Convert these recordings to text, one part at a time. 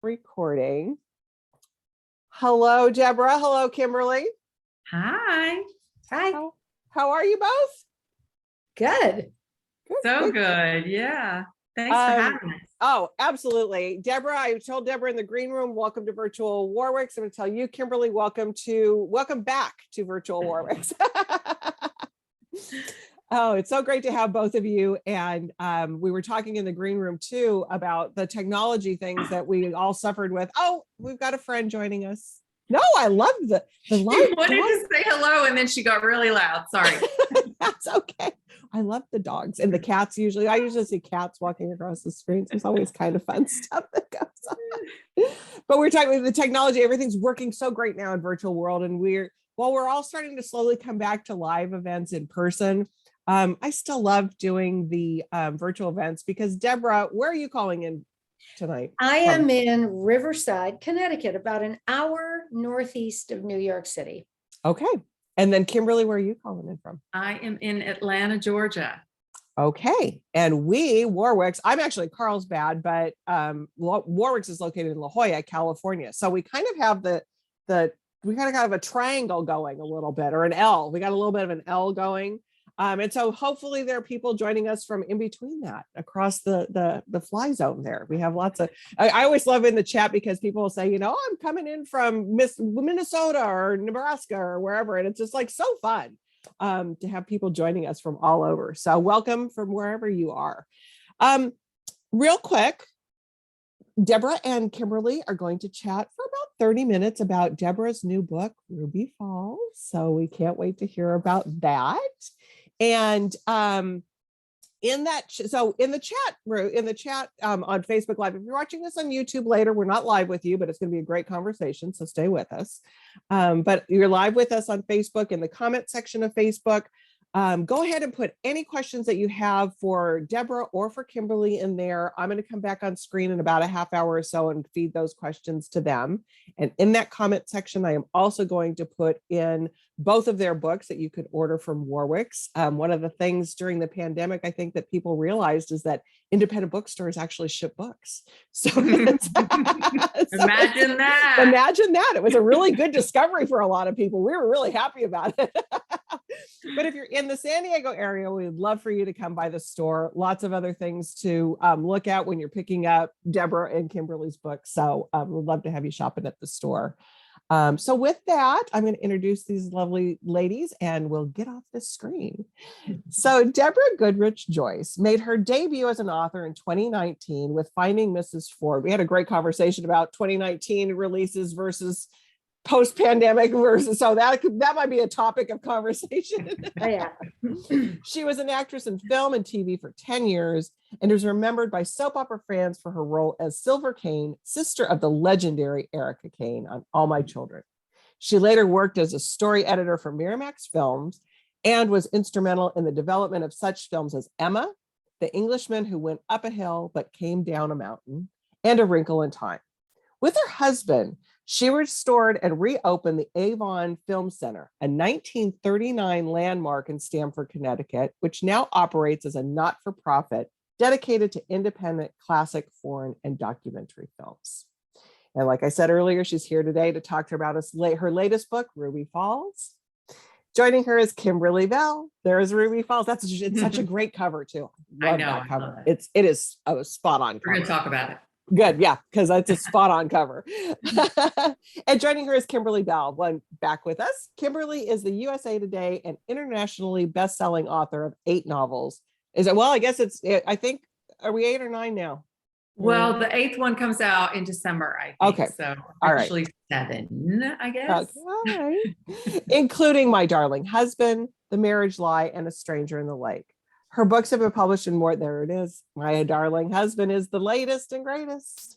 recording. Hello, Deborah. Hello, Kimberly. Hi. How are you both? Good. So good. Yeah. Thanks for having us. Oh, absolutely. Deborah, I told Deborah in the green room, welcome to Virtual Warwicks. I'm going to tell you, Kimberly, welcome back to Virtual Warwicks. Oh, it's so great to have both of you. And we were talking in the green room too about the technology things that we all suffered with. Oh, we've got a friend joining us. No, I love the live. She wanted to say hello and then she got really loud. Sorry. That's okay. I love the dogs and the cats. I usually see cats walking across the screens. There's always kind of fun stuff that goes on. But we're talking about the technology. Everything's working so great now in virtual world. And while we're all starting to slowly come back to live events in person, I still love doing the virtual events because Deborah, where are you calling in tonight? I am in Riverside, Connecticut, about an hour northeast of New York City. Okay. And then Kimberly, where are you calling in from? I am in Atlanta, Georgia. Okay. And Warwicks, I'm actually Carlsbad, but Warwicks is located in La Jolla, California. So we kind of have we kind of have a triangle going a little bit, or an L. We got a little bit of an L going. And so hopefully there are people joining us from in between that across the fly zone there. We have lots of, I always love in the chat because people will say, I'm coming in from Minnesota or Nebraska or wherever. And it's just like so fun to have people joining us from all over. So welcome from wherever you are. Real quick, Deborah and Kimberly are going to chat for about 30 minutes about Deborah's new book, Ruby Falls. So we can't wait to hear about that. And in the chat on Facebook Live, if you're watching this on YouTube later, we're not live with you, but it's going to be a great conversation. So stay with us. But you're live with us on Facebook in the comment section of Facebook. Go ahead and put any questions that you have for Deborah or for Kimberly in there. I'm going to come back on screen in about a half hour or so and feed those questions to them. And in that comment section, I am also going to put in both of their books that you could order from Warwicks. One of the things during the pandemic, I think that people realized is that independent bookstores actually ship books. So Imagine that. Imagine that. It was a really good discovery for a lot of people. We were really happy about it. But if you're in the San Diego area, we'd love for you to come by the store. Lots of other things to look at when you're picking up Deborah and Kimberly's books. So we'd love to have you shopping at the store. So with that, I'm going to introduce these lovely ladies and we'll get off the screen. So Deborah Goodrich Joyce made her debut as an author in 2019 with Finding Mrs. Ford. We had a great conversation about 2019 releases versus post-pandemic versus, so that might be a topic of conversation. Oh, yeah. She was an actress in film and TV for 10 years and is remembered by soap opera fans for her role as Silver Kane, sister of the legendary Erica Kane on All My Children. She later worked as a story editor for Miramax Films and was instrumental in the development of such films as Emma, The Englishman Who Went Up a Hill But Came Down a Mountain, and A Wrinkle in Time. With her husband, she restored and reopened the Avon Film Center, a 1939 landmark in Stamford, Connecticut, which now operates as a not-for-profit dedicated to independent classic foreign and documentary films. And like I said earlier, she's here today to talk to her about her latest book, Ruby Falls. Joining her is Kimberly Belle. There is Ruby Falls. It's such a great cover too. I know. That cover. It is a spot on cover. We're going to talk about it. Good, yeah, because it's a spot on cover. And joining her is Kimberly Belle. Back with us. Kimberly is the USA Today and internationally best-selling author of 8 novels. I guess I think, are we 8 or 9 now? Well, the 8th one comes out in December, I think. Okay. So all right. Actually 7, I guess. Okay. All right. Including My Darling Husband, The Marriage Lie, and A Stranger in the Lake. Her books have been published in more, there it is. My Darling Husband is the latest and greatest.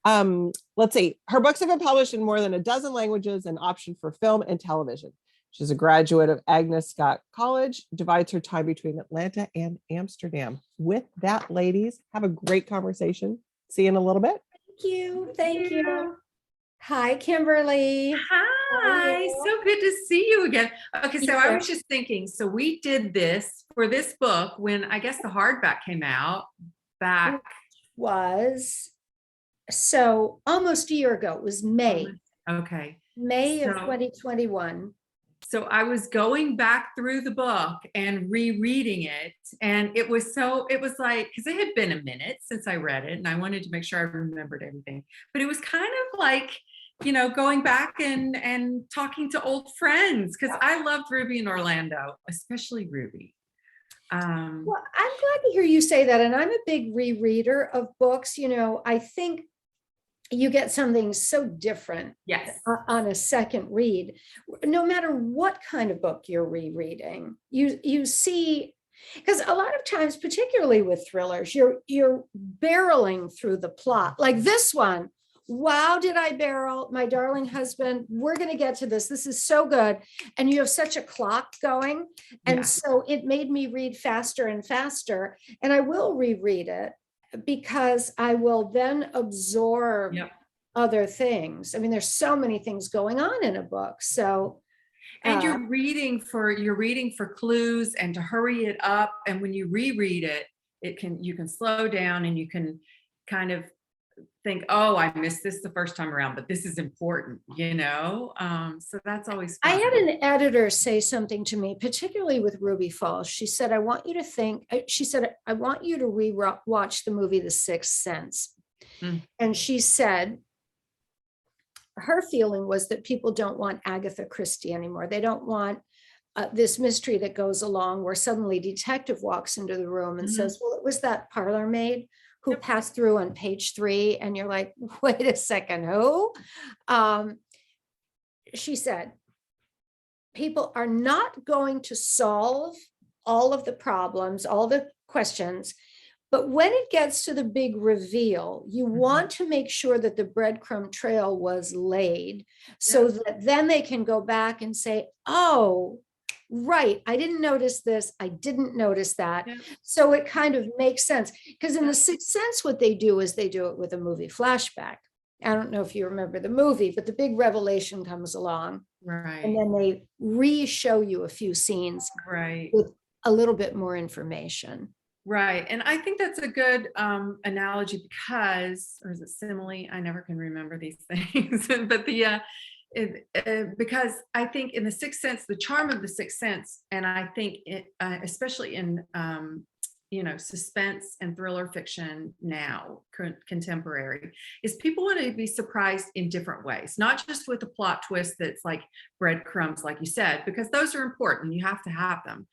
Let's see. Her books have been published in more than a dozen languages and optioned for film and television. She's a graduate of Agnes Scott College, divides her time between Atlanta and Amsterdam. With that, ladies, have a great conversation. See you in a little bit. Thank you. Thank you. Hi, Kimberly. Hi, so good to see you again. Okay, so I was just thinking, so we did this for this book when I guess the hardback came out back. Was So almost a year ago, it was May Okay. of So- 2021. So I was going back through the book and rereading it. And it was like, because it had been a minute since I read it and I wanted to make sure I remembered everything. But it was kind of like, going back and talking to old friends, because I loved Ruby and Orlando, especially Ruby. Well, I'm glad to hear you say that. And I'm a big rereader of books. I think you get something so different Yes. on a second read, no matter what kind of book you're rereading. You see, because a lot of times, particularly with thrillers, you're barreling through the plot. Like this one, wow, did I barrel, my darling husband? We're going to get to this. This is so good. And you have such a clock going. And so it made me read faster and faster. And I will reread it because I will then absorb other things. I mean, there's so many things going on in a book. So and you're reading for clues and to hurry it up. And when you reread it, you can slow down and you can kind of think, oh, I missed this the first time around, but this is important, so that's always fun. I had an editor say something to me, particularly with Ruby Falls. She said, I want you to rewatch the movie The Sixth Sense. And she said her feeling was that people don't want Agatha Christie anymore. They don't want this mystery that goes along where suddenly detective walks into the room and says, well, it was that parlor maid who passed through on page 3. And you're like, wait a second, who? She said, people are not going to solve all of the problems, all the questions, but when it gets to the big reveal, you want to make sure that the breadcrumb trail was laid so that then they can go back and say, oh, right, I didn't notice this, I didn't notice that. So it kind of makes sense. Because in The Sixth Sense, what they do is they do it with a movie flashback. I don't know if you remember the movie, but the big revelation comes along. Right. And then they re-show you a few scenes with a little bit more information. Right. And I think that's a good analogy because, or is it simile? I never can remember these things, but because I think in The Sixth Sense, the charm of The Sixth Sense, and I think especially in suspense and thriller fiction now, contemporary, is people want to be surprised in different ways, not just with a plot twist that's like breadcrumbs, like you said, because those are important. You have to have them.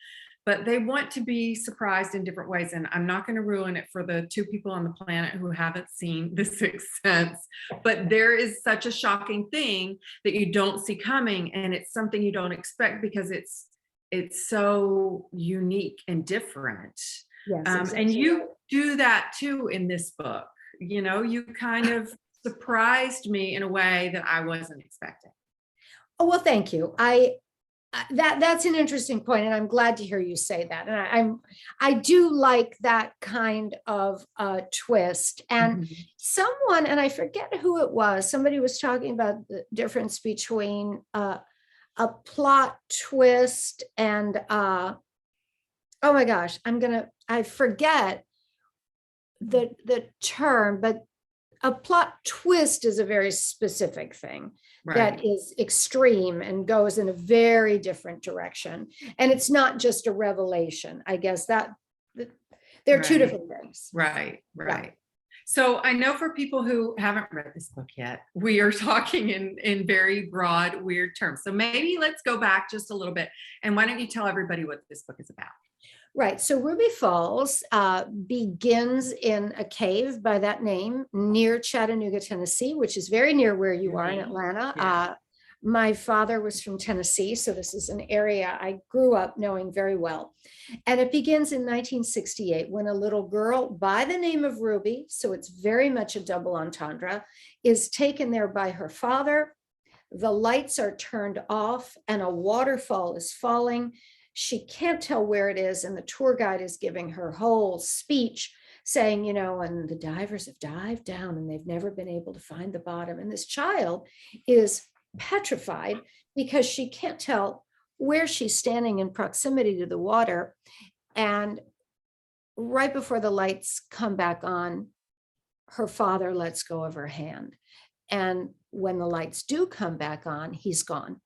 But they want to be surprised in different ways. And I'm not going to ruin it for the 2 people on the planet who haven't seen The Sixth Sense, but there is such a shocking thing that you don't see coming. And it's something you don't expect because it's so unique and different. Yes, exactly. And you do that too in this book. You kind of surprised me in a way that I wasn't expecting. Oh, well, thank you. That's an interesting point, and I'm glad to hear you say that. And I do like that kind of twist. And someone, and I forget who it was, somebody was talking about the difference between a plot twist and oh my gosh, I forget the term, but a plot twist is a very specific thing. That is extreme and goes in a very different direction. And it's not just a revelation. I guess that they're 2 different things. Right. So I know for people who haven't read this book yet, we are talking in very broad, weird terms. So maybe let's go back just a little bit. And why don't you tell everybody what this book is about? Right. So Ruby Falls begins in a cave by that name near Chattanooga, Tennessee, which is very near where you are in Atlanta. My father was from Tennessee, so this is an area I grew up knowing very well. And it begins in 1968 when a little girl by the name of Ruby, so it's very much a double entendre, is taken there by her father. The lights are turned off and a waterfall is falling. She can't tell where it is, and the tour guide is giving her whole speech saying, and the divers have dived down and they've never been able to find the bottom. And this child is petrified because she can't tell where she's standing in proximity to the water. And right before the lights come back on, her father lets go of her hand. And when the lights do come back on, he's gone.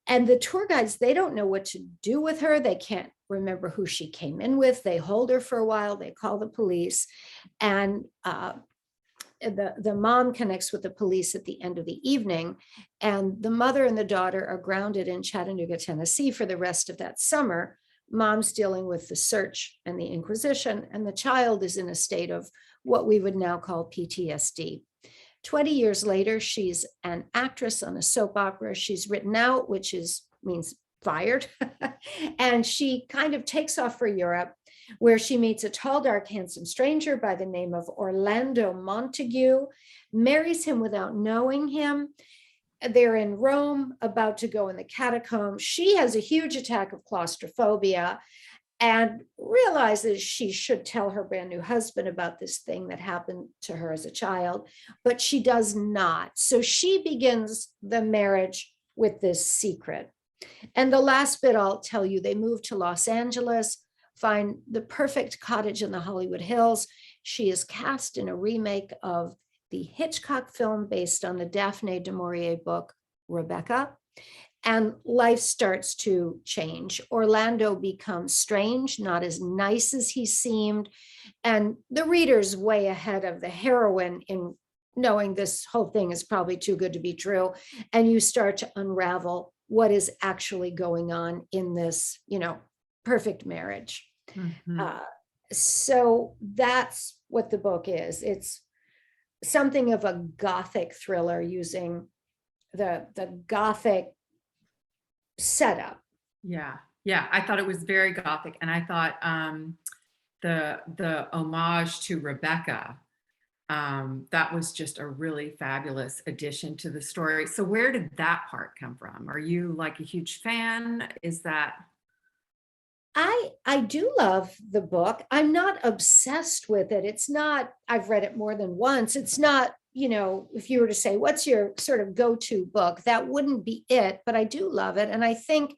And the tour guides, they don't know what to do with her. They can't remember who she came in with. They hold her for a while. They call the police. And the mom connects with the police at the end of the evening. And the mother and the daughter are grounded in Chattanooga, Tennessee for the rest of that summer. Mom's dealing with the search and the Inquisition, and the child is in a state of what we would now call PTSD. 20 years later, she's an actress on a soap opera. She's written out, which means fired. And she kind of takes off for Europe, where she meets a tall, dark, handsome stranger by the name of Orlando Montague, marries him without knowing him. They're in Rome, about to go in the catacombs. She has a huge attack of claustrophobia and realizes she should tell her brand new husband about this thing that happened to her as a child, but she does not. So she begins the marriage with this secret. And the last bit I'll tell you, they move to Los Angeles, find the perfect cottage in the Hollywood Hills. She is cast in a remake of the Hitchcock film based on the Daphne du Maurier book, Rebecca. And life starts to change. Orlando becomes strange, not as nice as he seemed. And the reader's way ahead of the heroine in knowing this whole thing is probably too good to be true. And you start to unravel what is actually going on in this, perfect marriage. So that's what the book is. It's something of a Gothic thriller using the Gothic setup. Yeah. I thought it was very Gothic, and I thought the homage to Rebecca, that was just a really fabulous addition to the story. So where did that part come from? Are you like a huge fan? Is that? I do love the book. I'm not obsessed with it. It's not, I've read it more than once. It's not, if you were to say, what's your sort of go-to book, that wouldn't be it, but I do love it. And I think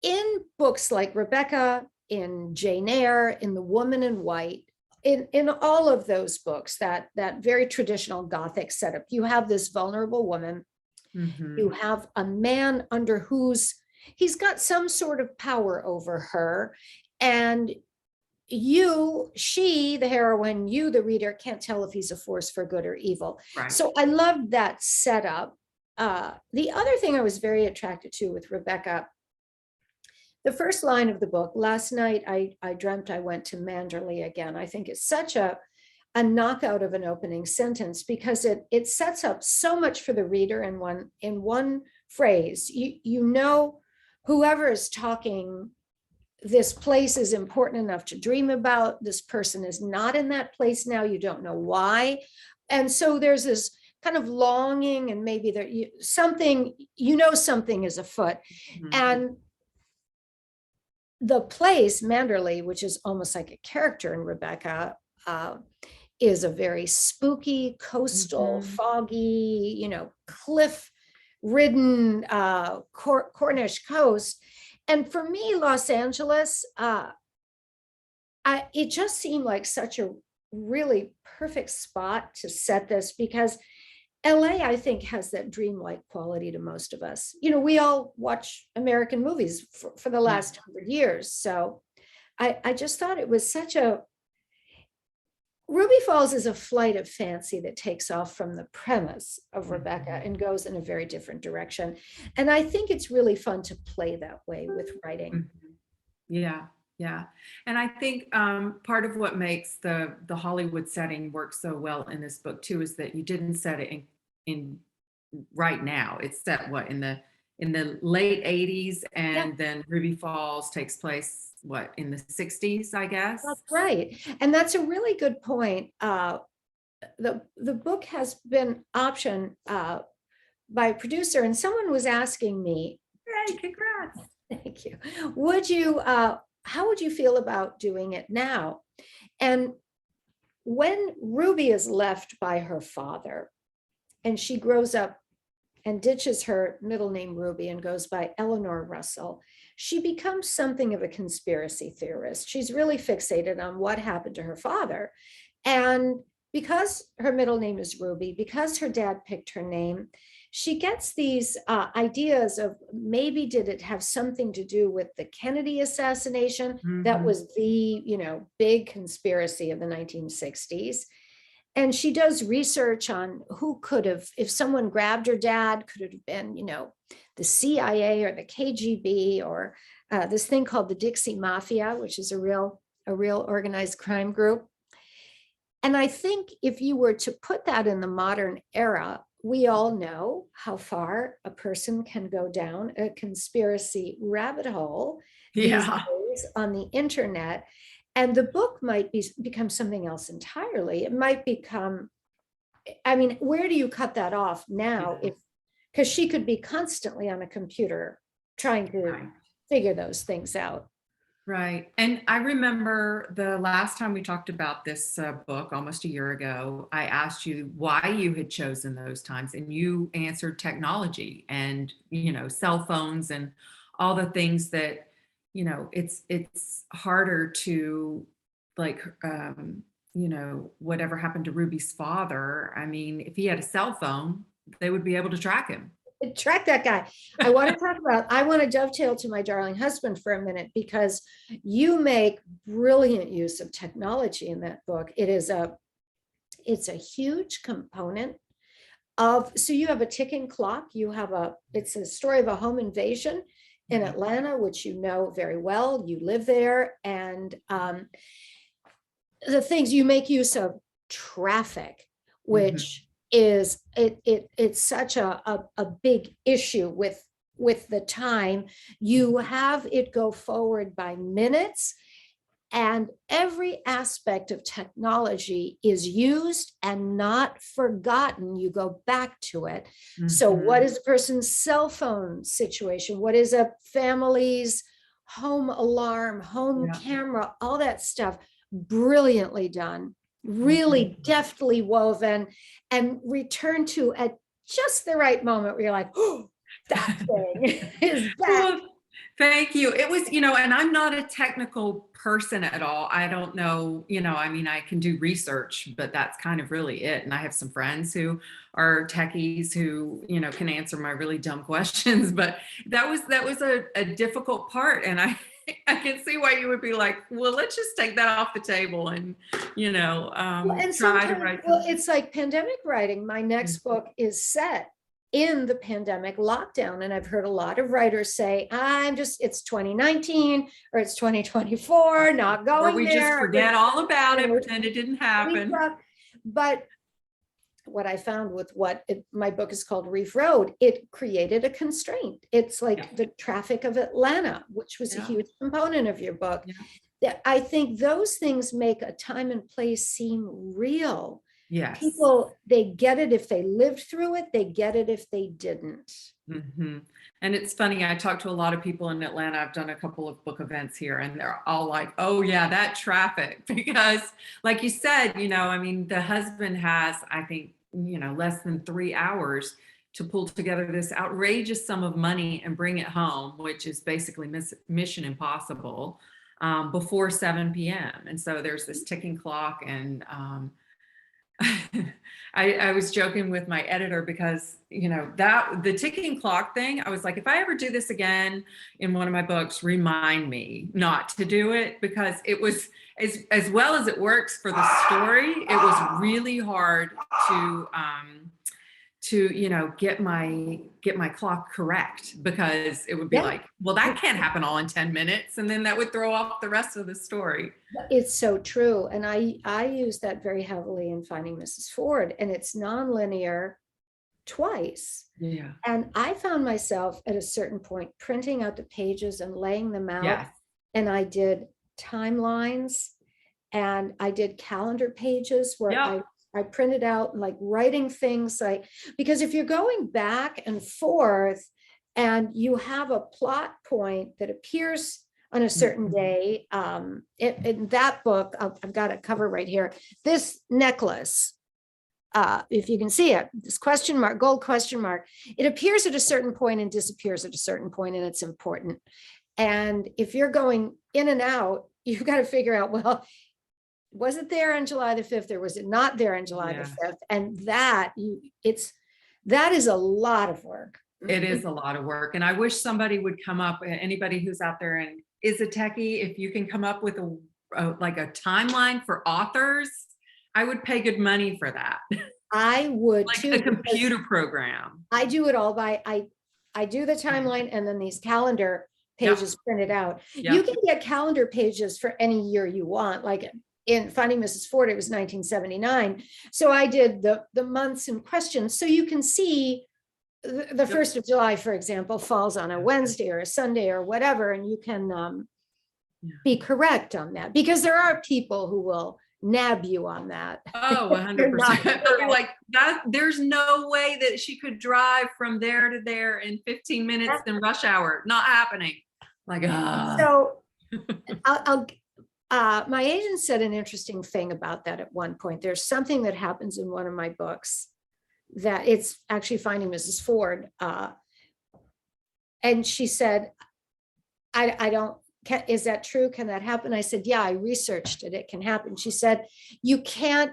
in books like Rebecca, in Jane Eyre, in The Woman in White, in all of those books, that very traditional Gothic setup, you have this vulnerable woman, you have a man under whose, he's got some sort of power over her, and she, the heroine, you, the reader, can't tell if he's a force for good or evil. Right. So I loved that setup. The other thing I was very attracted to with Rebecca, the first line of the book, last night I dreamt I went to Manderley again. I think it's such a knockout of an opening sentence, because it sets up so much for the reader in one phrase. Whoever is talking, this place is important enough to dream about. This person is not in that place now. You don't know why. And so there's this kind of longing, and maybe something is afoot. And the place, Manderley, which is almost like a character in Rebecca, is a very spooky, coastal, foggy, cliff-ridden Cornish coast. And for me, Los Angeles, it just seemed like such a really perfect spot to set this, because LA, I think, has that dreamlike quality to most of us. We all watch American movies for the last 100 years. So I just thought it was such a, Ruby Falls is a flight of fancy that takes off from the premise of Rebecca and goes in a very different direction. And I think it's really fun to play that way with writing. Yeah. And I think part of what makes the Hollywood setting work so well in this book too is that you didn't set it in right now. It's set in the late 80s, and then Ruby Falls takes place in the 60s, I guess. That's right. And that's a really good point. The book has been optioned by a producer, and someone was asking me, Yay, congrats. Thank you. How would you feel about doing it now? And when Ruby is left by her father and she grows up and ditches her middle name Ruby and goes by Eleanor Russell, she becomes something of a conspiracy theorist. She's really fixated on what happened to her father. And because her middle name is Ruby, because her dad picked her name, she gets these ideas of maybe did it have something to do with the Kennedy assassination? That was the, big conspiracy of the 1960s. And she does research on who could have, if someone grabbed her dad, could it have been, the CIA or the KGB or this thing called the Dixie Mafia, which is a real organized crime group. And I think if you were to put that in the modern era, we all know how far a person can go down a conspiracy rabbit hole these days on the internet. And the book might become something else entirely. It might become, where do you cut that off now? Because she could be constantly on a computer trying to figure those things out. Right. And I remember the last time we talked about this book almost a year ago, I asked you why you had chosen those times, and you answered technology and, cell phones and all the things that, it's harder to whatever happened to Ruby's father. I mean, if he had a cell phone, they would be able to track him. Track that guy. I want to dovetail to my darling husband for a minute, because you make brilliant use of technology in that book. It's a huge component of, so you have a ticking clock, it's a story of a home invasion in Atlanta, which you know very well, you live there. And the things you make use of traffic, which it's such a big issue with the time. You have it go forward by minutes, and every aspect of technology is used and not forgotten. You go back to it. So what is a person's cell phone situation? What is a family's home alarm, home camera, all that stuff, brilliantly done. Really deftly woven, and return to at just the right moment where you're like, oh, that thing is back. Well, thank you. It was, and I'm not a technical person at all. I don't know, I can do research, but that's kind of really it. And I have some friends who are techies who, can answer my really dumb questions, but that was a difficult part. And I can see why you would be like, well, let's just take that off the table and, try to write. Well, it's like pandemic writing. My next book is set in the pandemic lockdown. And I've heard a lot of writers say, it's 2019 or it's 2024, not going or we there. Just forget all about it, pretend it didn't happen. But what I found with my book is called Reef Road, it created a constraint. It's like the traffic of Atlanta, which was a huge component of your book. I think those things make a time and place seem real. Yes. People, they get it if they lived through it. They get it if they didn't. And it's funny, I talked to a lot of people in Atlanta. I've done a couple of book events here, and they're all like, oh yeah, that traffic. Because like you said, the husband has, I think, less than 3 hours to pull together this outrageous sum of money and bring it home, which is basically mission impossible, before 7 p.m. And so there's this ticking clock. And I was joking with my editor because, that the ticking clock thing, I was like, if I ever do this again in one of my books, remind me not to do it, because it was as well as it works for the story, it was really hard to get my clock correct, because it would be like, well, that can't happen all in 10 minutes. And then that would throw off the rest of the story. It's so true. And I use that very heavily in Finding Mrs. Ford, and it's nonlinear twice. Yeah. And I found myself at a certain point printing out the pages and laying them out. Yes. And I did timelines, and I did calendar pages where I printed out like writing things because if you're going back and forth and you have a plot point that appears on a certain day, in that book, I've got a cover right here, this necklace, if you can see it, this question mark, gold question mark, it appears at a certain point and disappears at a certain point, and it's important. And if you're going in and out, you've got to figure out, well, was it there on July the 5th or was it not there on July the 5th? And that is a lot of work. It is a lot of work. And I wish somebody would come up, anybody who's out there and is a techie, if you can come up with like a timeline for authors, I would pay good money for that. I would like too. a computer program. I do it all by, I do the timeline and then these calendar pages printed out. You can get calendar pages for any year you want. Like in Finding Mrs. Ford, it was 1979. So I did the months in question. So you can see the 1st of July, for example, falls on a Wednesday or a Sunday or whatever. And you can be correct on that, because there are people who will nab you on that. Oh, 100%. Like that, there's no way that she could drive from there to there in 15 minutes in rush hour. Not happening. Like, so my agent said an interesting thing about that at one point. There's something that happens in one of my books that it's actually Finding Mrs. Ford. And she said, I don't, is that true? Can that happen? I said, yeah, I researched it. It can happen. She said, you can't,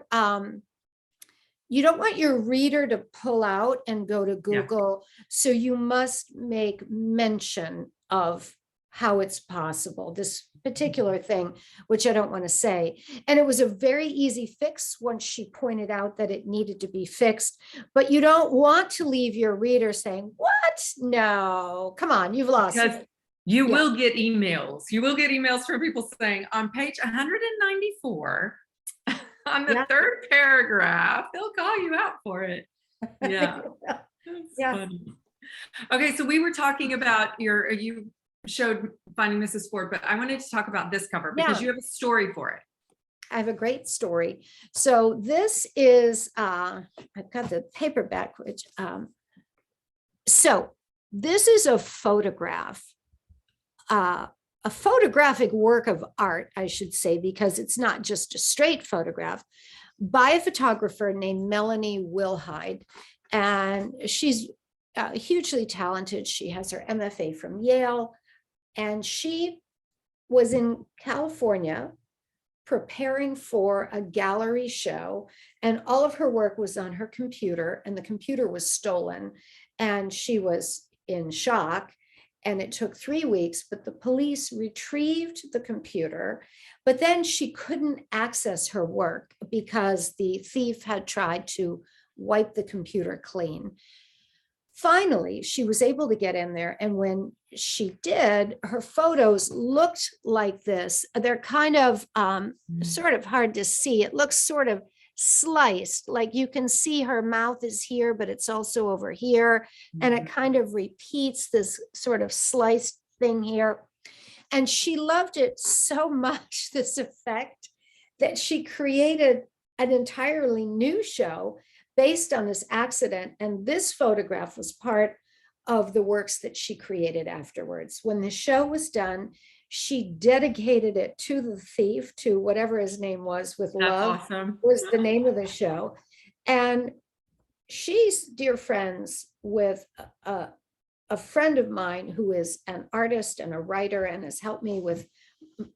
you don't want your reader to pull out and go to Google. So you must make mention of how it's possible, this particular thing, which I don't want to say. And it was a very easy fix once she pointed out that it needed to be fixed. But you don't want to leave your reader saying, what? No, come on, you've lost it. You will get emails. You will get emails from people saying on page 194, on the third paragraph, they'll call you out for it. Yeah. Funny. Okay, so we were talking about you showed Finding Mrs. Ford, but I wanted to talk about this cover because you have a story for it. I have a great story. So this is, I've got the paperback, which, so this is a photograph, a photographic work of art, I should say, because it's not just a straight photograph, by a photographer named Melanie Wilhide. And she's hugely talented. She has her MFA from Yale. And she was in California preparing for a gallery show, and all of her work was on her computer, and the computer was stolen, and she was in shock. And it took 3 weeks, but the police retrieved the computer, but then she couldn't access her work because the thief had tried to wipe the computer clean. Finally, she was able to get in there. And when she did, her photos looked like this. They're kind of sort of hard to see. It looks sort of sliced, like you can see her mouth is here, but it's also over here. And it kind of repeats this sort of sliced thing here. And she loved it so much, this effect, that she created an entirely new show based on this accident. And this photograph was part of the works that she created afterwards. When the show was done, she dedicated it to the thief, to whatever his name was, with love. Awesome. Was the name of the show. And she's dear friends with a friend of mine who is an artist and a writer and has helped me with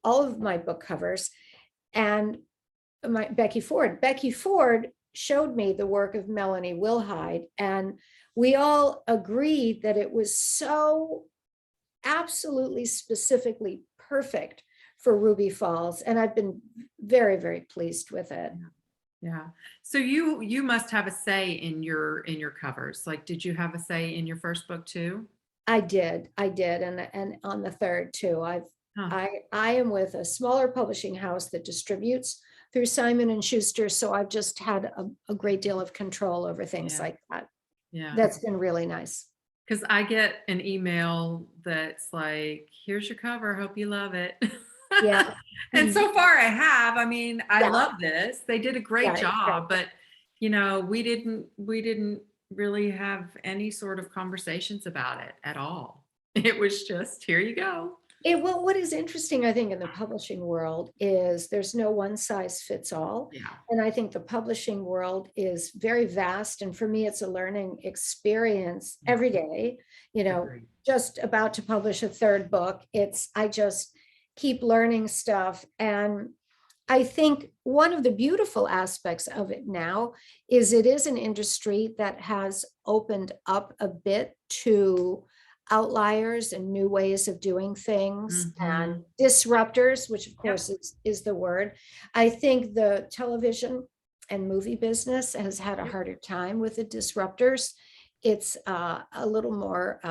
all of my book covers. And Becky Ford showed me the work of Melanie Wilhide, and we all agreed that it was so absolutely specifically perfect for Ruby Falls, and I've been very, very pleased with it. Yeah. So you must have a say in your covers. Like, did you have a say in your first book too? I did, and on the third too. I am with a smaller publishing house that distributes through Simon & Schuster. So I've just had a great deal of control over things like that. Yeah. That's been really nice. Because I get an email that's like, here's your cover, hope you love it. Yeah. And so far I have. I mean, I love this. They did a great job, but we didn't really have any sort of conversations about it at all. It was just, here you go. Well, what is interesting, I think, in the publishing world is there's no one size fits all. Yeah. And I think the publishing world is very vast. And for me, it's a learning experience every day. You know, Agreed. just about to publish a third book. I just keep learning stuff. And I think one of the beautiful aspects of it now is it is an industry that has opened up a bit to outliers and new ways of doing things and disruptors, which of course is the word. I think the television and movie business has had a harder time with the disruptors. It's a little more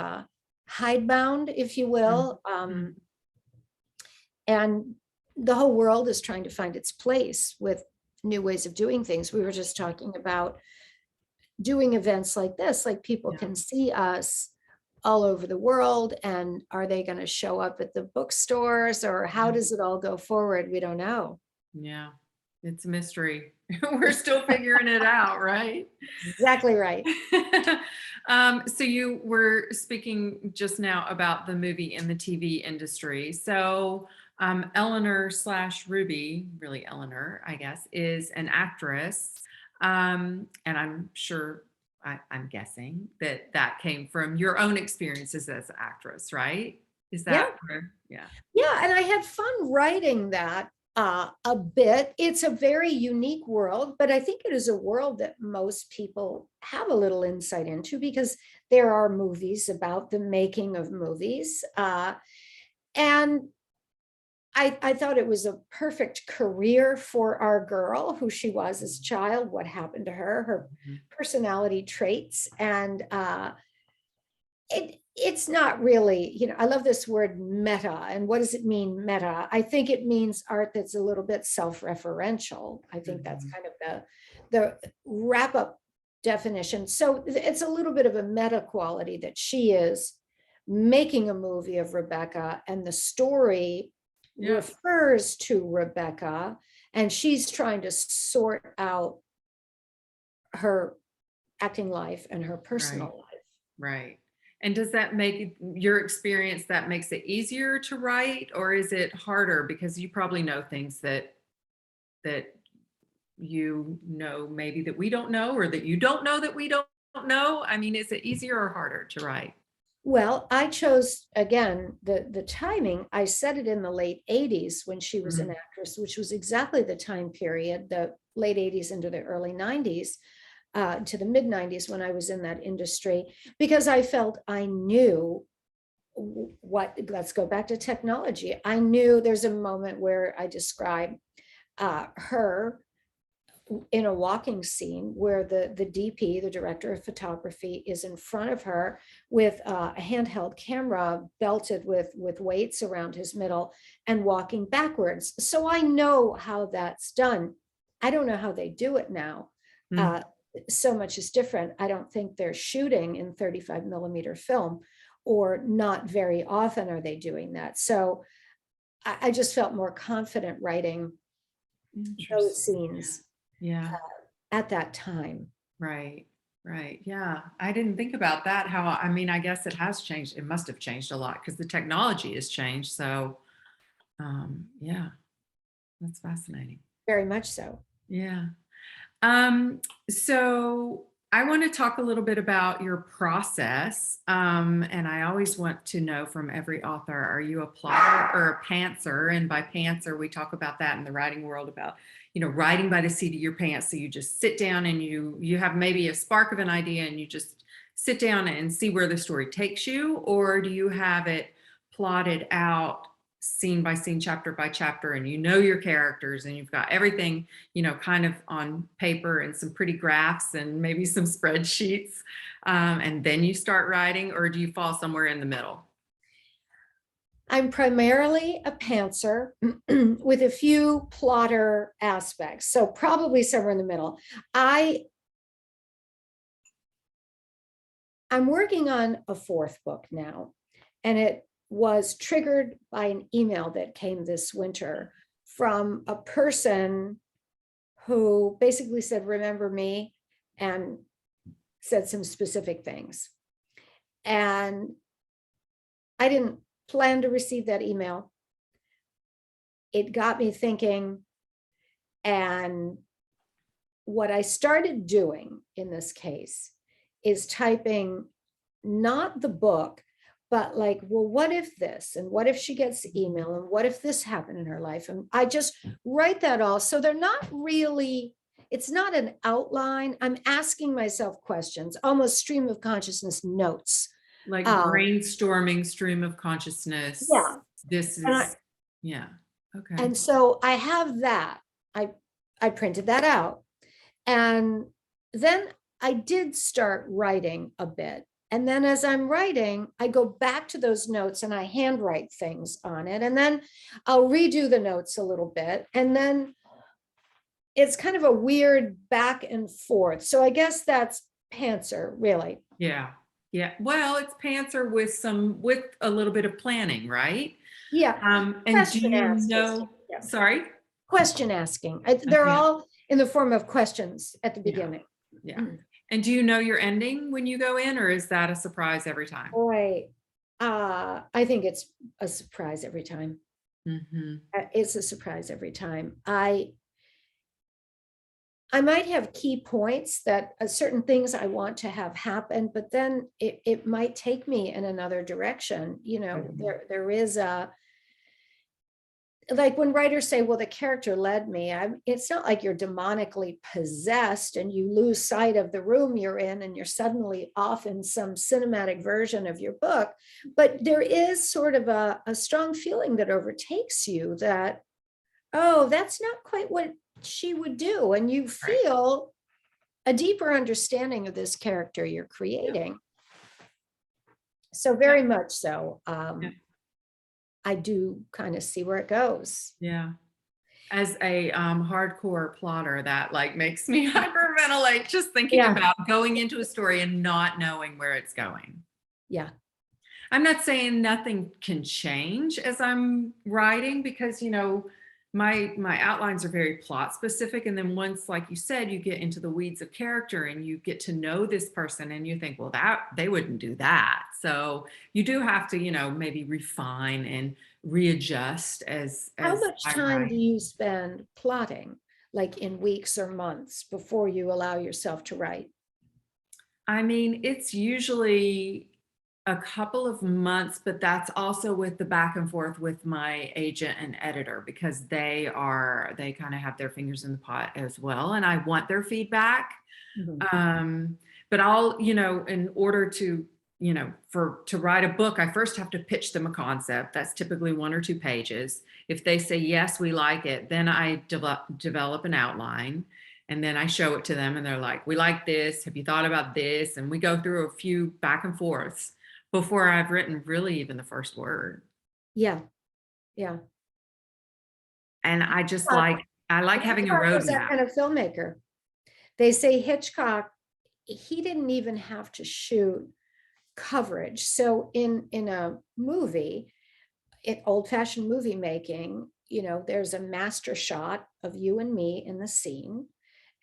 hidebound, if you will. And the whole world is trying to find its place with new ways of doing things. We were just talking about doing events like this, like people can see us all over the world, and are they going to show up at the bookstores, or how does it all go forward? We don't know. Yeah, it's a mystery. We're still figuring it out, right? Exactly right. So you were speaking just now about the movie and the TV industry. So Eleanor / Ruby, really Eleanor, I guess, is an actress. And I'm sure, I'm guessing that came from your own experiences as an actress, right? Is that where? Yeah. Yeah, and I had fun writing that a bit. It's a very unique world, but I think it is a world that most people have a little insight into because there are movies about the making of movies. And I thought it was a perfect career for our girl, who she was as a child, what happened to her, her personality traits. And it's not really, you know, I love this word meta. And what does it mean, meta? I think it means art that's a little bit self-referential. I think that's kind of the wrap-up definition. So it's a little bit of a meta quality that she is making a movie of Rebecca, and the story refers to Rebecca, and she's trying to sort out her acting life and her personal life. Right. And does that make your experience, that makes it easier to write, or is it harder because you probably know things that you know maybe that we don't know, or that you don't know that we don't know? I mean, is it easier or harder to write? Well, I chose, again, the timing. I said it in the late 80s when she was an actress, which was exactly the time period, the late 80s into the early 90s, to the mid 90s when I was in that industry, because I felt I knew let's go back to technology. I knew there's a moment where I describe her in a walking scene where the DP, the director of photography, is in front of her with a handheld camera belted with weights around his middle and walking backwards. So I know how that's done. I don't know how they do it now. So much is different. I don't think they're shooting in 35 millimeter film, or not very often are they doing that. So I just felt more confident writing those scenes. Yeah. At that time. Right. Yeah. I didn't think about that. I mean, I guess it has changed. It must have changed a lot because the technology has changed. So, yeah, that's fascinating. Very much so. Yeah. So I want to talk a little bit about your process. And I always want to know from every author, are you a plotter or a pantser? And by pantser, we talk about that in the writing world, about, you know, writing by the seat of your pants. So you just sit down and you have maybe a spark of an idea and you just sit down and see where the story takes you, or do you have it plotted out scene by scene, chapter by chapter, and you know your characters and you've got everything, you know, kind of on paper and some pretty graphs and maybe some spreadsheets, and then you start writing, or do you fall somewhere in the middle? I'm primarily a pantser with a few plotter aspects, so probably somewhere in the middle. I'm working on a fourth book now, and it was triggered by an email that came this winter from a person who basically said, "Remember me," and said some specific things. And I didn't planned to receive that email. It got me thinking, and what I started doing in this case is typing not the book, but like, well, what if this, and what if she gets the email, and what if this happened in her life? And I just write that all. So they're not really, it's not an outline. I'm asking myself questions, almost stream of consciousness notes. Like brainstorming, stream of consciousness. Yeah. This is, yeah. Okay. And so I have that. I printed that out. And then I did start writing a bit. And then as I'm writing, I go back to those notes and I handwrite things on it. And then I'll redo the notes a little bit. And then it's kind of a weird back and forth. So I guess that's pantser, really. Yeah. Yeah. Well, it's pantser with a little bit of planning, right? Yeah. And do Question you asking. know, Yeah. sorry? Question asking. They're Okay. all in the form of questions at the beginning. Yeah. And do you know your ending when you go in, or is that a surprise every time? Boy, I think it's a surprise every time. It's a surprise every time. I might have key points that certain things I want to have happen, but then it might take me in another direction. You know, there is a, like when writers say, well, the character led me, it's not like you're demonically possessed and you lose sight of the room you're in and you're suddenly off in some cinematic version of your book. But there is sort of a strong feeling that overtakes you that, oh, that's not quite what she would do. And you feel a deeper understanding of this character you're creating. So very much so. I do kind of see where it goes. Yeah. As a hardcore plotter, that like makes me hyperventilate just thinking about going into a story and not knowing where it's going. Yeah. I'm not saying nothing can change as I'm writing, because, you know, my outlines are very plot specific. And then once, like you said, you get into the weeds of character and you get to know this person and you think, well, that they wouldn't do that. So you do have to, you know, maybe refine and readjust as How much I time write. do you spend plotting, like in weeks or months before you allow yourself to write? I mean, it's usually a couple of months, but that's also with the back and forth with my agent and editor, because they kind of have their fingers in the pot as well. And I want their feedback. But I'll, you know, in order to, you know, to write a book, I first have to pitch them a concept. That's typically 1 or 2 pages. If they say, yes, we like it, then I develop an outline. And then I show it to them and they're like, we like this. Have you thought about this? And we go through a few back and forths before I've written really even the first word. Yeah. Yeah. And I just I like having a Hitchcock was that roadmap. kind of filmmaker. They say Hitchcock, he didn't even have to shoot coverage. So in a movie, in old-fashioned movie making, you know, there's a master shot of you and me in the scene.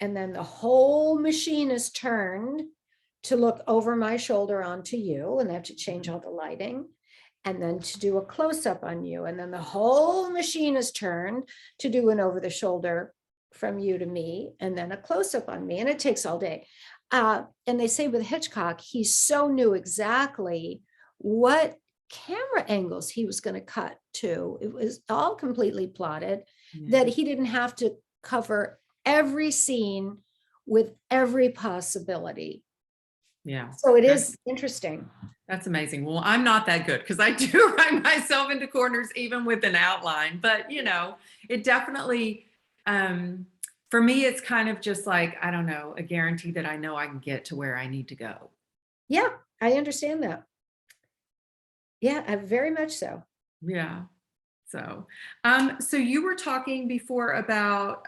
And then the whole machine is turned to look over my shoulder onto you, and they have to change all the lighting, and then to do a close-up on you. And then the whole machine is turned to do an over the shoulder from you to me, and then a close-up on me. And it takes all day. And they say with Hitchcock, he so knew exactly what camera angles he was going to cut to. It was all completely plotted, that he didn't have to cover every scene with every possibility. Yeah. So it is interesting. That's amazing. Well, I'm not that good because I do write myself into corners even with an outline, but you know, it definitely, for me, it's kind of just like, I don't know, a guarantee that I know I can get to where I need to go. Yeah, I understand that. Yeah, very much so. Yeah. So, so you were talking before about,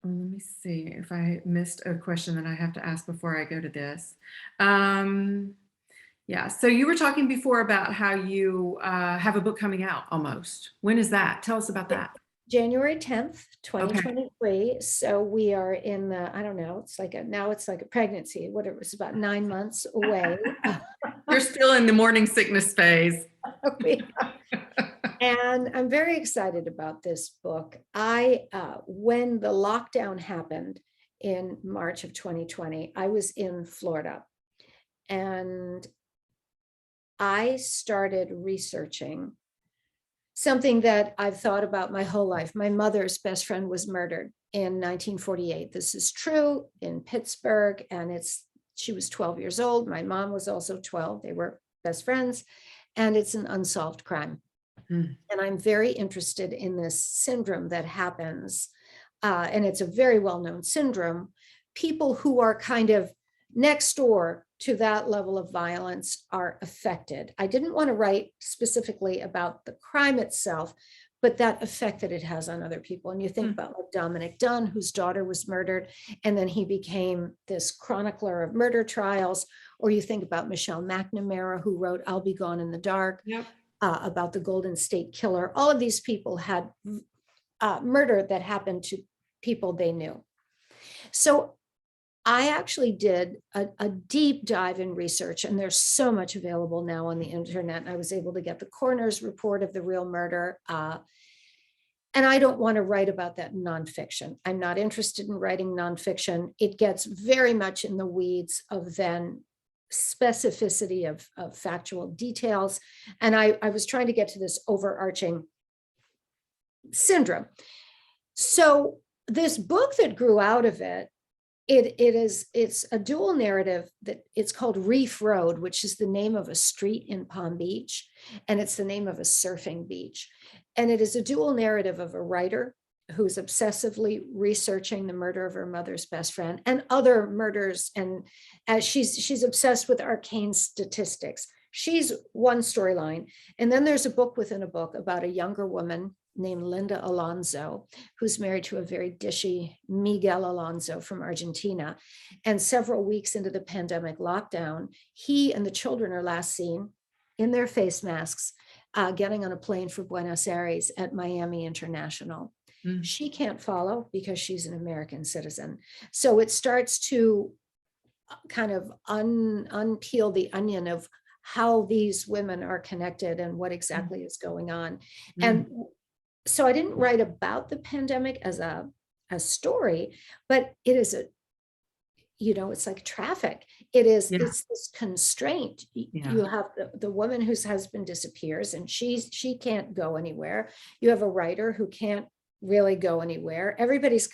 let me see if I missed a question that I have to ask before I go to this. Yeah, so you were talking before about how you have a book coming out almost. When is that? Tell us about that. January 10th, 2023. Okay. So we are in the, I don't know, now it's like a pregnancy, whatever, it's about 9 months away. You're still in the morning sickness phase. And I'm very excited about this book. When the lockdown happened in March of 2020, I was in Florida, and I started researching something that I've thought about my whole life. My mother's best friend was murdered in 1948. This is true in Pittsburgh, and she was 12 years old. My mom was also 12. They were best friends, and it's an unsolved crime. And I'm very interested in this syndrome that happens, and it's a very well-known syndrome. People who are kind of next door to that level of violence are affected. I didn't want to write specifically about the crime itself, but that effect that it has on other people. And you think about like Dominic Dunn, whose daughter was murdered, and then he became this chronicler of murder trials. Or you think about Michelle McNamara, who wrote I'll Be Gone in the Dark. Yep. About the Golden State Killer. All of these people had murder that happened to people they knew. So I actually did a deep dive in research, and there's so much available now on the internet. I was able to get the coroner's report of the real murder. And I don't want to write about that in nonfiction. I'm not interested in writing nonfiction. It gets very much in the weeds of then specificity of factual details. And I was trying to get to this overarching syndrome. So this book that grew out of it's a dual narrative that it's called Reef Road, which is the name of a street in Palm Beach, and it's the name of a surfing beach. And it is a dual narrative of a writer who's obsessively researching the murder of her mother's best friend and other murders. And as she's obsessed with arcane statistics. She's one storyline. And then there's a book within a book about a younger woman named Linda Alonso, who's married to a very dishy Miguel Alonso from Argentina. And several weeks into the pandemic lockdown, he and the children are last seen in their face masks, getting on a plane for Buenos Aires at Miami International. She can't follow because she's an American citizen. So it starts to kind of unpeel the onion of how these women are connected and what exactly is going on. And so I didn't write about the pandemic as a story, but it is it's like traffic. It's this constraint. You have the woman whose husband disappears and she can't go anywhere. You have a writer who can't really go anywhere. Everybody's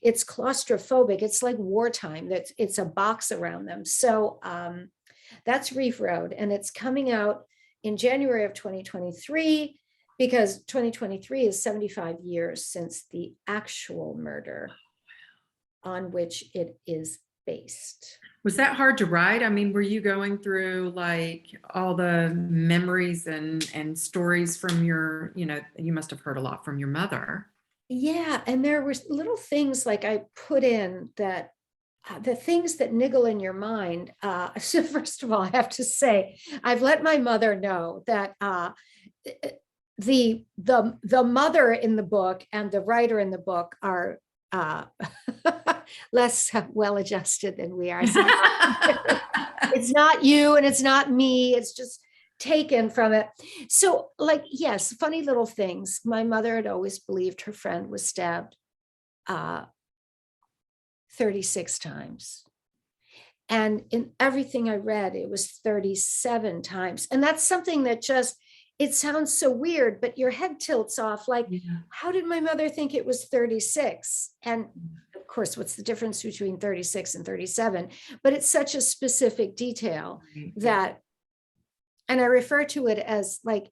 it's claustrophobic. It's like wartime. It's a box around them. So that's Reef Road, and it's coming out in January of 2023 because 2023 is 75 years since the actual murder on which it is based. Was that hard to write? I mean, were you going through like all the memories and stories from your, you must have heard a lot from your mother. Yeah, and there were little things like I put in that the things that niggle in your mind. So first of all, I have to say, I've let my mother know that the mother in the book and the writer in the book are less well-adjusted than we are. So it's not you and it's not me. It's just taken from it. So like, yes, funny little things. My mother had always believed her friend was stabbed 36 times. And in everything I read, it was 37 times. And that's something that it sounds so weird, but your head tilts off like, how did my mother think it was 36? And of course, what's the difference between 36 and 37? But it's such a specific detail that, and I refer to it as like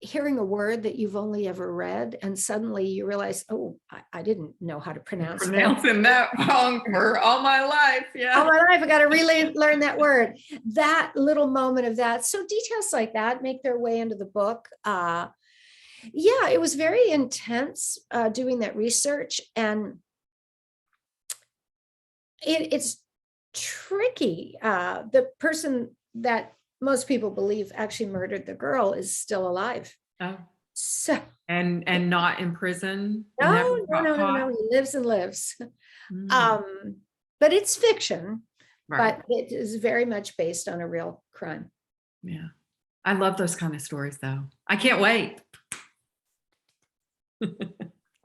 hearing a word that you've only ever read, and suddenly you realize, oh, I didn't know how to pronounce that wrong for all my life. Yeah. All my life, I got to really learn that word. That little moment of that. So details like that make their way into the book. Yeah, it was very intense doing that research, and it's tricky. The person that most people believe actually murdered the girl is still alive. Oh. So and not in prison. No. He lives and lives. But it's fiction, right. But it is very much based on a real crime. Yeah. I love those kind of stories though. I can't wait. I'm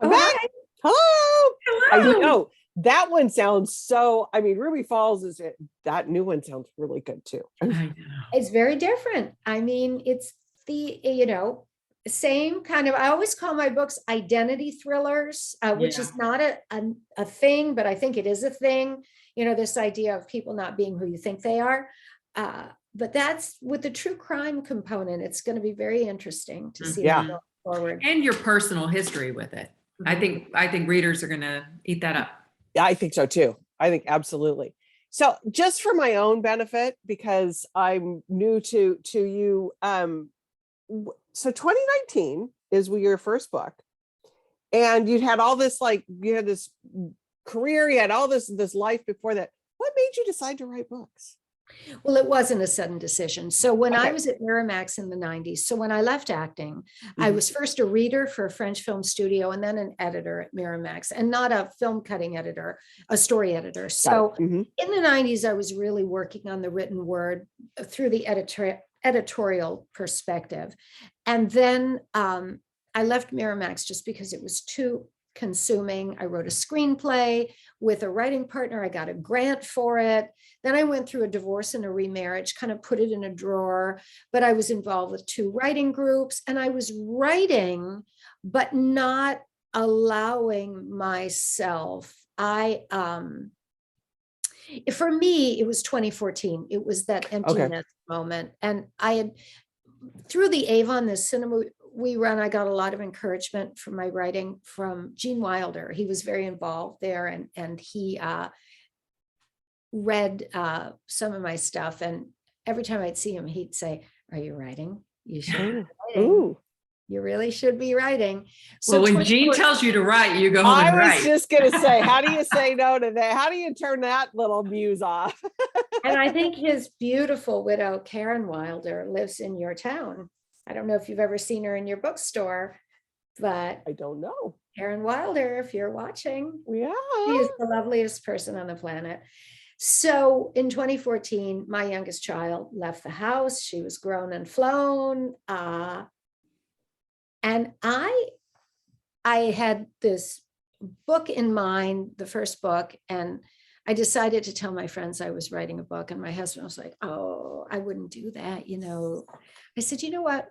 Oh, back. hi. Hello. I Hello. know that one sounds so. I mean, Ruby Falls is it? That new one sounds really good too. I know. It's very different. I mean, it's the, same kind of, I always call my books identity thrillers, which Yeah. is not a thing, but I think it is a thing. This idea of people not being who you think they are. But that's with the true crime component. It's going to be very interesting to see Yeah. that going forward. And your personal history with it. I think readers are going to eat that up. Yeah, I think so too. I think absolutely. So just for my own benefit, because I'm new to you, so 2019 is your first book, and you'd had all this, like you had this career, you had all this life before that. What made you decide to write books? Well, it wasn't a sudden decision. So when I Okay. was at Miramax in the 90s, so when I left acting, I Mhm. was first a reader for a French film studio and then an editor at Miramax, and not a film cutting editor, a story editor. So Mhm. in the 90s, I was really working on the written word through the editorial perspective. And then I left Miramax just because it was too consuming. I wrote a screenplay with a writing partner. I got a grant for it. Then I went through a divorce and a remarriage, kind of put it in a drawer, but I was involved with 2 writing groups, and I was writing, but not allowing myself. For me, it was 2014. It was that emptiness moment. And I had, through the Avon, the cinema we run, I got a lot of encouragement from my writing from Gene Wilder. He was very involved there, and he read some of my stuff. And every time I'd see him, he'd say, "Are you writing? You should be writing. Ooh. You really should be writing." Well, when 24 Gene tells you to write, you go home I and was write. just gonna say, how do you say no to that? How do you turn that little muse off? And I think his beautiful widow, Karen Wilder, lives in your town. I don't know if you've ever seen her in your bookstore, but I don't know. Karen Wilder, if you're watching, Yeah. she is the loveliest person on the planet. So in 2014, my youngest child left the house. She was grown and flown. And I had this book in mind, the first book, and I decided to tell my friends I was writing a book. And my husband was like, "Oh, I wouldn't do that." I said, "You know what?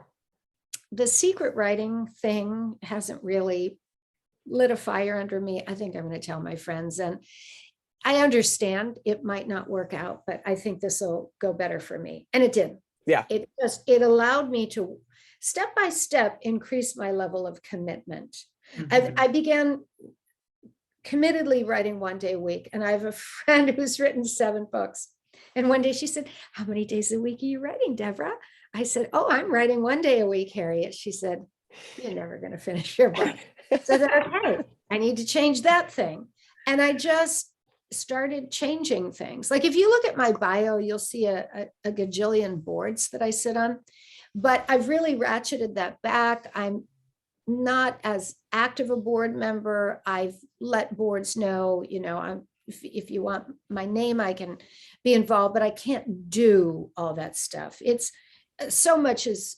The secret writing thing hasn't really lit a fire under me. I think I'm going to tell my friends." And I understand it might not work out, but I think this will go better for me. And it did. Yeah. It allowed me to step by step increase my level of commitment. I began committedly writing 1 day a week. And I have a friend who's written 7 books. And one day she said, "How many days a week are you writing, Deborah?" I said, "Oh, I'm writing 1 day a week, Harriet." She said, "You're never going to finish your book." So I said, "Okay, I need to change that thing." And I just started changing things. Like if you look at my bio, you'll see a gajillion boards that I sit on, but I've really ratcheted that back. I'm not as active a board member. I've let boards know, if you want my name, I can be involved, but I can't do all that stuff. It's so much is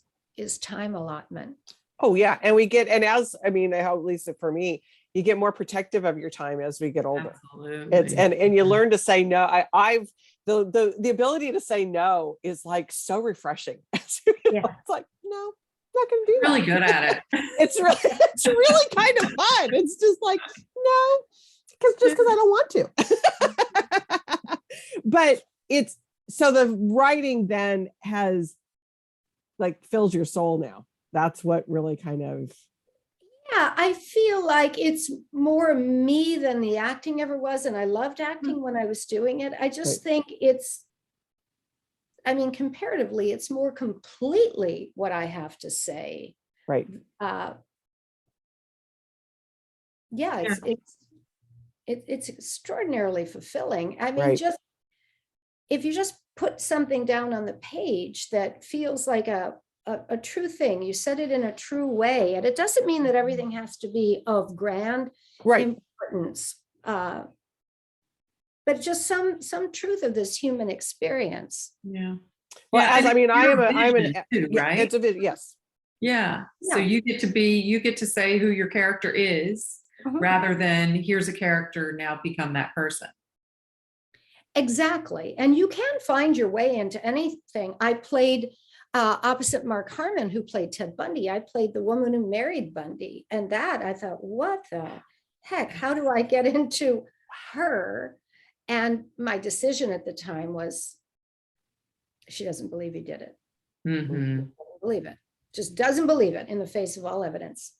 time allotment. Oh yeah. And at least for me, you get more protective of your time as we get older. Absolutely. And you learn to say no. I've the ability to say no is like so refreshing. Yeah. It's like, no, I'm not gonna do that. Really good at it. It's really kind of fun. It's just like, no, because I don't want to. But it's so the writing then has like fills your soul now. That's what really kind of. Yeah, I feel like it's more me than the acting ever was. And I loved acting when I was doing it. I just think comparatively, it's more completely what I have to say. Right. It's extraordinarily fulfilling. I mean, Right. if you just put something down on the page that feels like a true thing, you said it in a true way, and it doesn't mean that everything has to be of grand importance, but just some truth of this human experience. Yeah. Well, Yeah, as and I mean, it's I your am I'm an, vision too, yeah, right? it's a video. Yes. Yeah. So Yeah. you get to say who your character is Mhm. rather than here's a character, now become that person. Exactly. And you can find your way into anything. I played opposite Mark Harmon, who played Ted Bundy. I played the woman who married Bundy. And that I thought, what the heck? How do I get into her? And my decision at the time was she doesn't believe he did it. Mm-hmm. Doesn't believe it. Just doesn't believe it in the face of all evidence.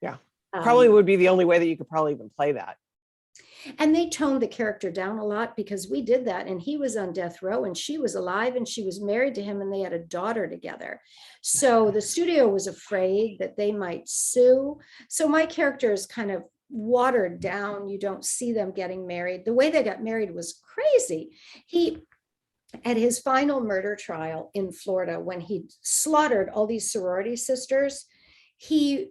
Yeah. Probably Um, would be the only way that you could probably even play that. And they toned the character down a lot because we did that. And he was on death row and she was alive and she was married to him and they had a daughter together. So the studio was afraid that they might sue. So my character is kind of watered down. You don't see them getting married. The way they got married was crazy. He, at his final murder trial in Florida, when he slaughtered all these sorority sisters, he,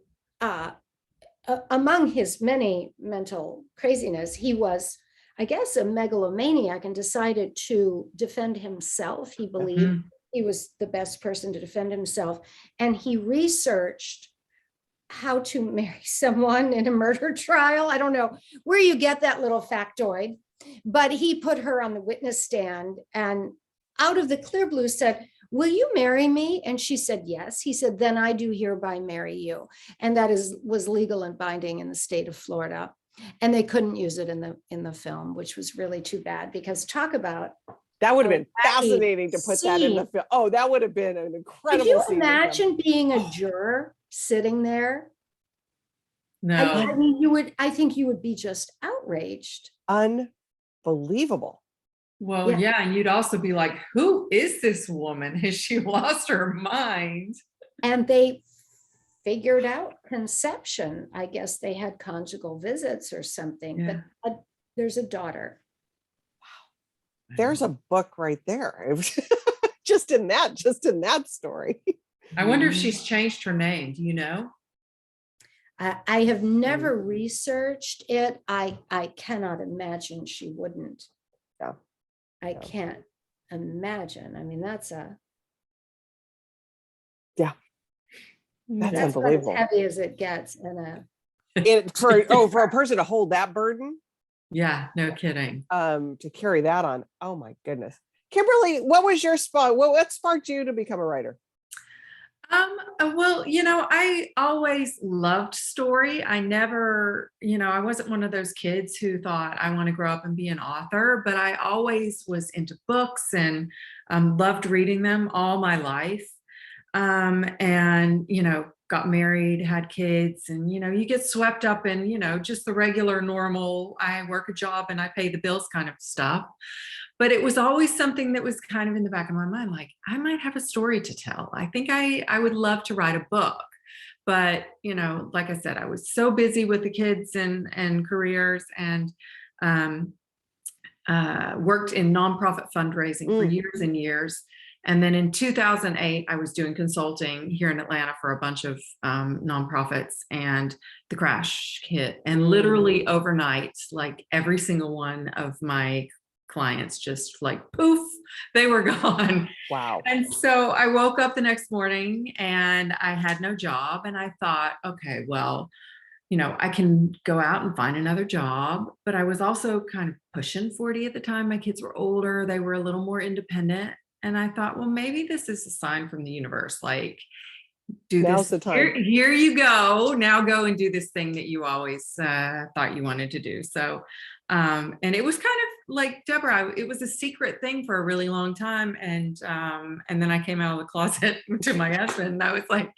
among his many mental craziness, he was, I guess, a megalomaniac and decided to defend himself. He believed he was the best person to defend himself. And he researched how to marry someone in a murder trial. I don't know where you get that little factoid, but he put her on the witness stand and out of the clear blue said, will you marry me? And she said, yes. He said, then I do hereby marry you. And that was legal and binding in the state of Florida. And they couldn't use it in the film, which was really too bad because talk about. That would have been wacky fascinating to put that in the scene. film. Oh, that would have been an Could incredible you scene in film. imagine being a juror sitting there? No. I mean, I think you would be just outraged. Unbelievable. Well, yeah. And you'd also be like, who is this woman? Has she lost her mind? And they figured out conception. I guess they had conjugal visits or something, Yeah. but there's a daughter. There's a book right there. It was just in that story. I wonder if she's changed her name. Do you know? I have never researched it. I cannot imagine she wouldn't. Yeah. I can't imagine. I mean, that's unbelievable. as heavy as it gets. And For a person to hold that burden. Yeah, no kidding. To carry that on. Oh my goodness. Kimberly, what was your spot? What sparked you to become a writer? Well, I always loved story. I never, I wasn't one of those kids who thought I want to grow up and be an author, but I always was into books and loved reading them all my life. And, got married, had kids, and, you get swept up in, just the regular, normal, I work a job and I pay the bills kind of stuff. But it was always something that was kind of in the back of my mind, like, I might have a story to tell. I think I would love to write a book. But, like I said, I was so busy with the kids and careers and worked in nonprofit fundraising for years and years. And then in 2008, I was doing consulting here in Atlanta for a bunch of nonprofits, and the crash hit. And literally overnight, like every single one of my clients just like poof, they were gone. Wow. And so I woke up the next morning and I had no job. And I thought, okay, well, I can go out and find another job. But I was also kind of pushing 40 at the time. My kids were older, they were a little more independent. And I thought, well, maybe this is a sign from the universe. Like, do Now's this. the time. Here you go. Now go and do this thing that you always thought you wanted to do. So, and it was kind of like Deborah. It was a secret thing for a really long time, and then I came out of the closet to my husband, and I was like,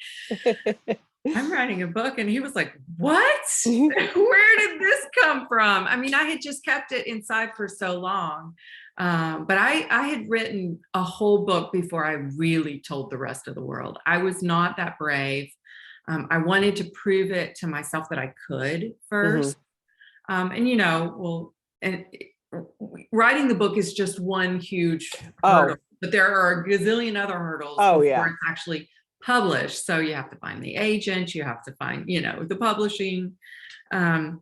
I'm writing a book. And he was like, what? Where did this come from? I mean, I had just kept it inside for so long. But I had written a whole book before I really told the rest of the world. I was not that brave. I wanted to prove it to myself that I could first. And writing the book is just one huge hurdle, but there are a gazillion other hurdles before it's actually published. So you have to find the agent, you have to find, the publishing. I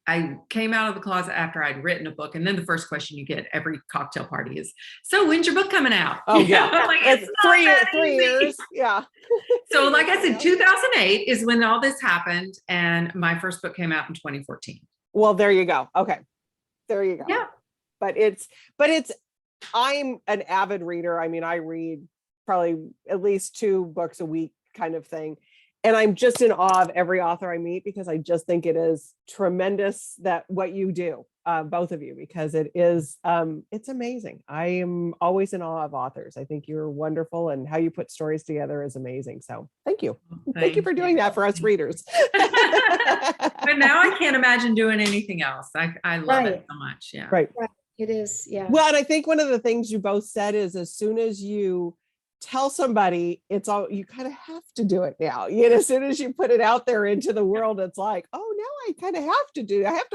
I came out of the closet after I'd written a book. And then the first question you get every cocktail party is, so when's your book coming out? Oh, yeah. I'm like, It's it's not that 3 easy. years. Yeah. So like I said, 2008 is when all this happened. And my first book came out in 2014. Well, there you go. Okay. There you go. Yeah. But I'm an avid reader. I mean, I read probably at least 2 books a week kind of thing. And I'm just in awe of every author I meet, because I just think it is tremendous that what you do, both of you, because it is, it's amazing. I am always in awe of authors. I think you're wonderful, and how you put stories together is amazing. So thank you. Thank you for doing that for us readers. But now I can't imagine doing anything else. I love it so much. Yeah. Right. It is. Yeah. Well, and I think one of the things you both said is, as soon as you tell somebody, it's all, you kind of have to do it now. As soon as you put it out there into the world, it's like, oh, now I kind of have to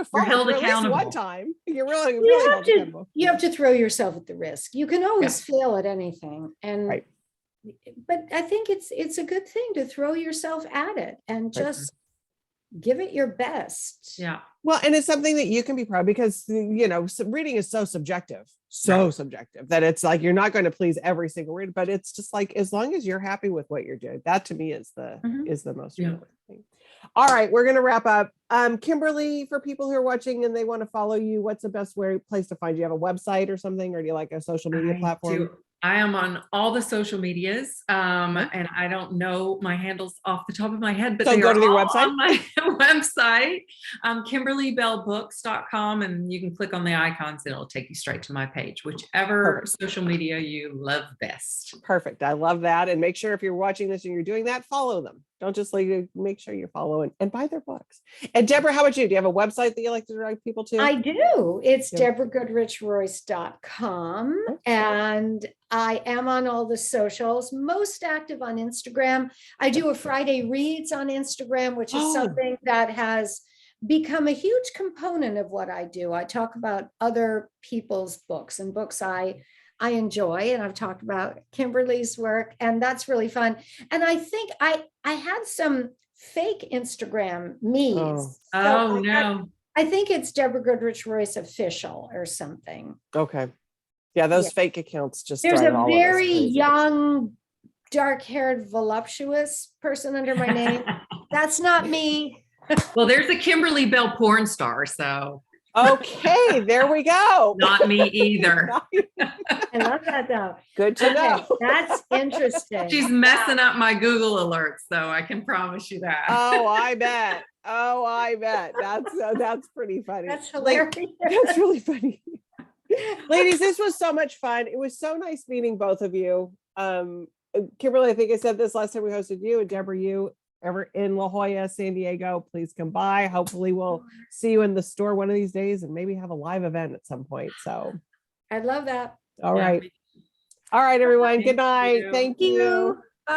follow held it at least accountable. one time. You're really You held accountable. you have to throw yourself at the risk. You can always fail at anything. And Right. but I think it's a good thing to throw yourself at it and just give it your best. Yeah. Well, and it's something that you can be proud, because, reading is so subjective, subjective, that it's like, you're not going to please every single reader, but it's just like, as long as you're happy with what you're doing, that to me is the most important thing. All right, we're going to wrap up. Kimberly, for people who are watching and they want to follow you, what's the best place to find you? You have a website or something, or do you like a social media platform? I am on all the social medias, and I don't know my handles off the top of my head, but So they go are to your all website? on my website, KimberlyBelleBooks.com, and you can click on the icons and it'll take you straight to my page, whichever social media you love best. Perfect. I love that. And make sure, if you're watching this and you're doing that, follow them. Don't just make sure you follow and buy their books. And Deborah, how about you? Do you have a website that you like to direct people to? I do. It's DeborahGoodrichRoyce.com. And I am on all the socials, most active on Instagram. I do a Friday Reads on Instagram, which is something that has become a huge component of what I do. I talk about other people's books and books I enjoy, and I've talked about Kimberly's work, and that's really fun. And I think I had some fake Instagram me's. No. I think it's Deborah Goodrich Royce Official or something. Okay. Yeah, those fake accounts just There's drive a all of us very crazy. young, dark-haired, voluptuous person under my name. That's not me. Well, there's a Kimberly Belle porn star, so. Okay, there we go. Not me either. I love that though. Good to know. That's interesting. She's messing up my Google alerts, though. I can promise you that. Oh, I bet. That's pretty funny. That's hilarious. That's really funny. Ladies, this was so much fun. It was so nice meeting both of you. Kimberly, I think I said this last time we hosted you, and Deborah, you ever in La Jolla, San Diego, please come by. Hopefully we'll see you in the store one of these days, and maybe have a live event at some point. So I love that. all right, everyone. Good night. you. Thank you. Bye.